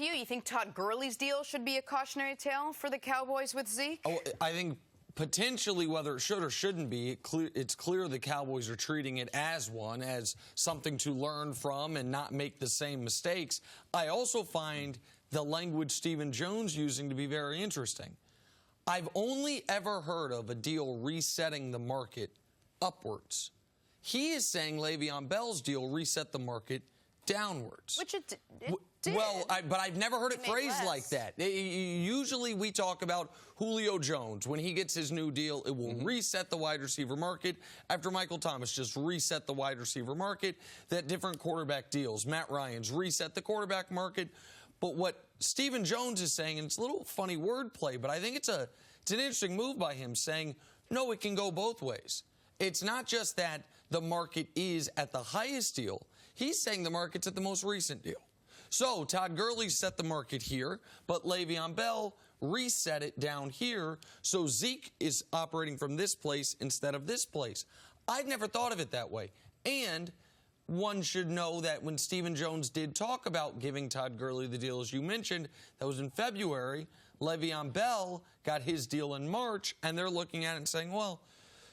You think Todd Gurley's deal should be a cautionary tale for the Cowboys with Zeke? Oh, I think potentially, whether it should or shouldn't be, it's clear the Cowboys are treating it as one, as something to learn from and not make the same mistakes. I also find the language Stephen Jones using to be very interesting. I've only ever heard of a deal resetting the market upwards. He is saying Le'Veon Bell's deal reset the market downwards. Which it did. Well, but I've never heard it phrased like that. Usually we talk about Julio Jones. When he gets his new deal, it will reset the wide receiver market. After Michael Thomas just reset the wide receiver market, that different quarterback deals. Matt Ryan's reset the quarterback market. But what Stephen Jones is saying, and it's a little funny wordplay, but I think it's an interesting move by him, saying, no, it can go both ways. It's not just that the market is at the highest deal. He's saying the market's at the most recent deal. So Todd Gurley set the market here, but Le'Veon Bell reset it down here, so Zeke is operating from this place instead of this place. I'd never thought of it that way. And one should know that when Stephen Jones did talk about giving Todd Gurley the deal, as you mentioned, that was in February. Le'Veon Bell got his deal in March, and they're looking at it and saying, well,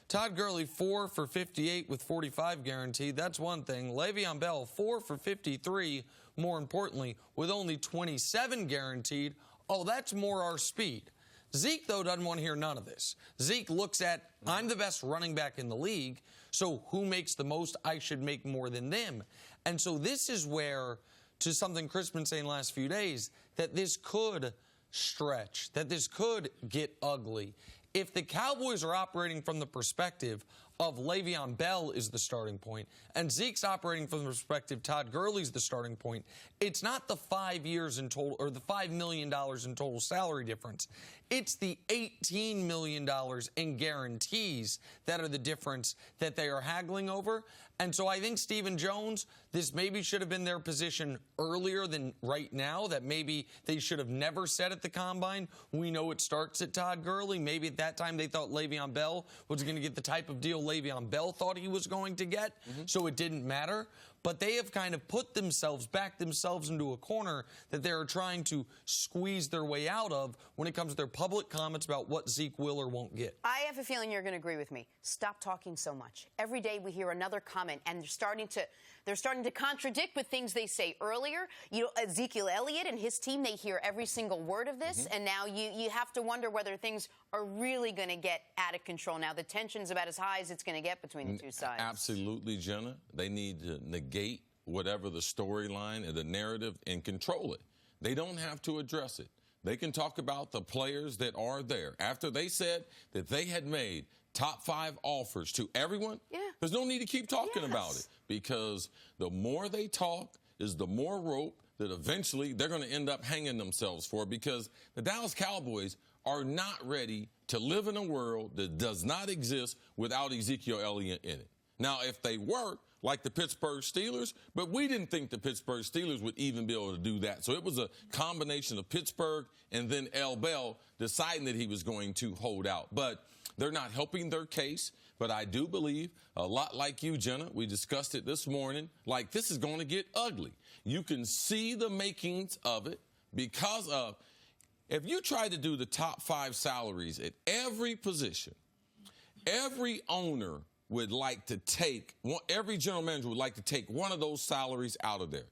Todd Gurley, 4 for 58 with 45 guaranteed. That's one thing. Le'Veon Bell, 4 for 53, more importantly, with only 27 guaranteed. Oh, that's more our speed. Zeke, though, doesn't want to hear none of this. Zeke looks at, I'm the best running back in the league, so who makes the most? I should make more than them. And so this is where, to something Chris has been saying the last few days, that this could stretch, that this could get ugly. If the Cowboys are operating from the perspective of Le'Veon Bell is the starting point, and Zeke's operating from the perspective Todd Gurley's the starting point, it's not the 5 years in total, or the $5 million in total salary difference. It's the $18 million in guarantees that are the difference that they are haggling over. And so I think Stephen Jones, this maybe should have been their position earlier than right now, that maybe they should have never said at the Combine. We know it starts at Todd Gurley. Maybe at that time they thought Le'Veon Bell was going to get the type of deal Le'Veon Bell thought he was going to get, so it didn't matter. But they have kind of backed themselves into a corner that they're trying to squeeze their way out of when it comes to their public comments about what Zeke will or won't get. I have a feeling you're going to agree with me. Stop talking so much. Every day we hear another comment, and they're starting to contradict with things they say earlier. You know, Ezekiel Elliott and his team, they hear every single word of this, and now you have to wonder whether things are really going to get out of control. Now, the tension's about as high as it's going to get between the two sides. Absolutely, Jenna. They need to negate whatever the storyline and the narrative and control it. They don't have to address it. They can talk about the players that are there. After they said that they had made top 5 offers to everyone, there's no need to keep talking about it, because the more they talk is the more rope that eventually they're going to end up hanging themselves for, because the Dallas Cowboys are not ready to live in a world that does not exist without Ezekiel Elliott in it. Now, if they were like the Pittsburgh Steelers, but we didn't think the Pittsburgh Steelers would even be able to do that. So it was a combination of Pittsburgh and then L. Bell deciding that he was going to hold out. But they're not helping their case. But I do believe, a lot like you, Jenna, we discussed it this morning, like this is going to get ugly. You can see the makings of it because of, if you try to do the top 5 salaries at every position, every owner would like to take, every general manager would like to take one of those salaries out of there.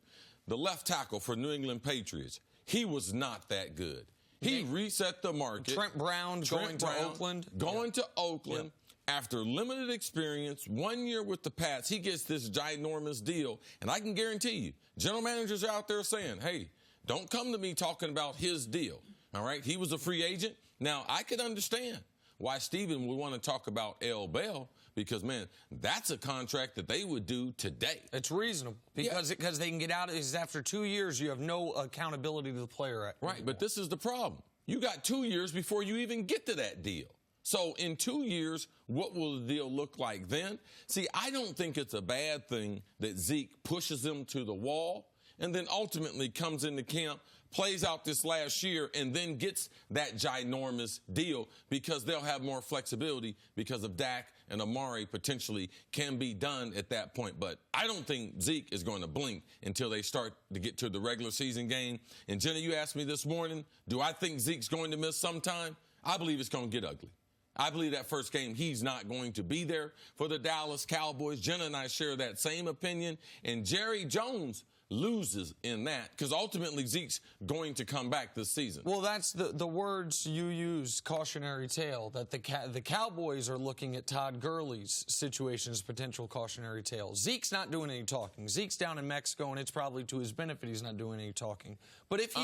The left tackle for New England Patriots, he was not that good. He reset the market. Trent Brown going to Oakland. Going to Oakland. After limited experience, 1 year with the Pats, he gets this ginormous deal. And I can guarantee you, general managers are out there saying, hey, don't come to me talking about his deal. All right? He was a free agent. Now, I could understand why Stephen would want to talk about L. Bell, because, man, that's a contract that they would do today. It's reasonable because they can get out. After 2 years, you have no accountability to the player. Right, but this is the problem. You got 2 years before you even get to that deal. So in 2 years, what will the deal look like then? See, I don't think it's a bad thing that Zeke pushes him to the wall and then ultimately comes into camp plays out this last year and then gets that ginormous deal because they'll have more flexibility because of Dak and Amari potentially can be done at that point. But I don't think Zeke is going to blink until they start to get to the regular season game. And, Jenna, you asked me this morning, do I think Zeke's going to miss some time? I believe it's going to get ugly. I believe that first game he's not going to be there for the Dallas Cowboys. Jenna and I share that same opinion. And Jerry Jones loses in that because ultimately Zeke's going to come back this season. Well, that's the words you use, cautionary tale, that the Cowboys are looking at Todd Gurley's situation as potential cautionary tale. Zeke's not doing any talking. Zeke's down in Mexico, and it's probably to his benefit he's not doing any talking. But if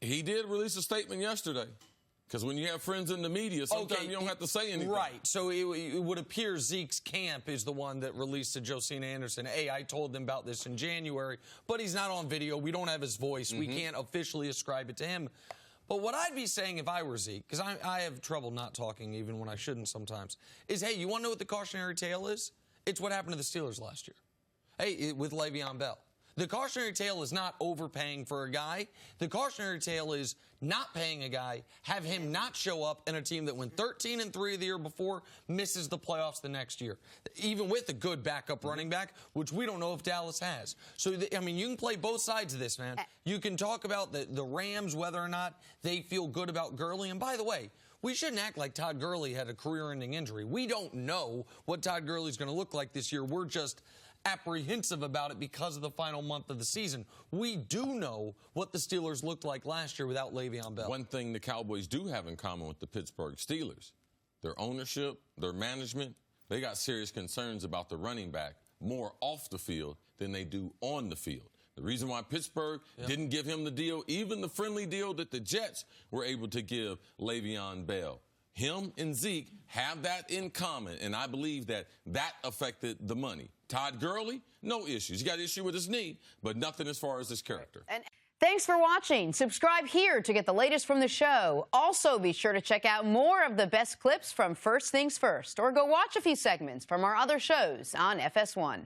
he did release a statement yesterday. Because when you have friends in the media, sometimes you don't have to say anything. Right. So it would appear Zeke's camp is the one that released to Josina Anderson, hey, I told them about this in January, but he's not on video. We don't have his voice. We can't officially ascribe it to him. But what I'd be saying if I were Zeke, because I have trouble not talking even when I shouldn't sometimes, is, hey, you want to know what the cautionary tale is? It's what happened to the Steelers last year. Hey, with Le'Veon Bell. The cautionary tale is not overpaying for a guy. The cautionary tale is not paying a guy, have him not show up in a team that went 13-3 the year before, misses the playoffs the next year, even with a good backup running back, which we don't know if Dallas has. So, I mean, you can play both sides of this, man. You can talk about the Rams, whether or not they feel good about Gurley. And by the way, we shouldn't act like Todd Gurley had a career-ending injury. We don't know what Todd Gurley's going to look like this year. We're just apprehensive about it because of the final month of the season. We do know what the Steelers looked like last year without Le'Veon Bell. One thing the Cowboys do have in common with the Pittsburgh Steelers, their ownership, their management, they got serious concerns about the running back more off the field than they do on the field. The reason why Pittsburgh didn't give him the deal, even the friendly deal that the Jets were able to give Le'Veon Bell. Him and Zeke have that in common, and I believe that affected the money. Todd Gurley, no issues. He got an issue with his knee, but nothing as far as his character. And thanks for watching. Subscribe here to get the latest from the show. Also, be sure to check out more of the best clips from First Things First, or go watch a few segments from our other shows on FS1.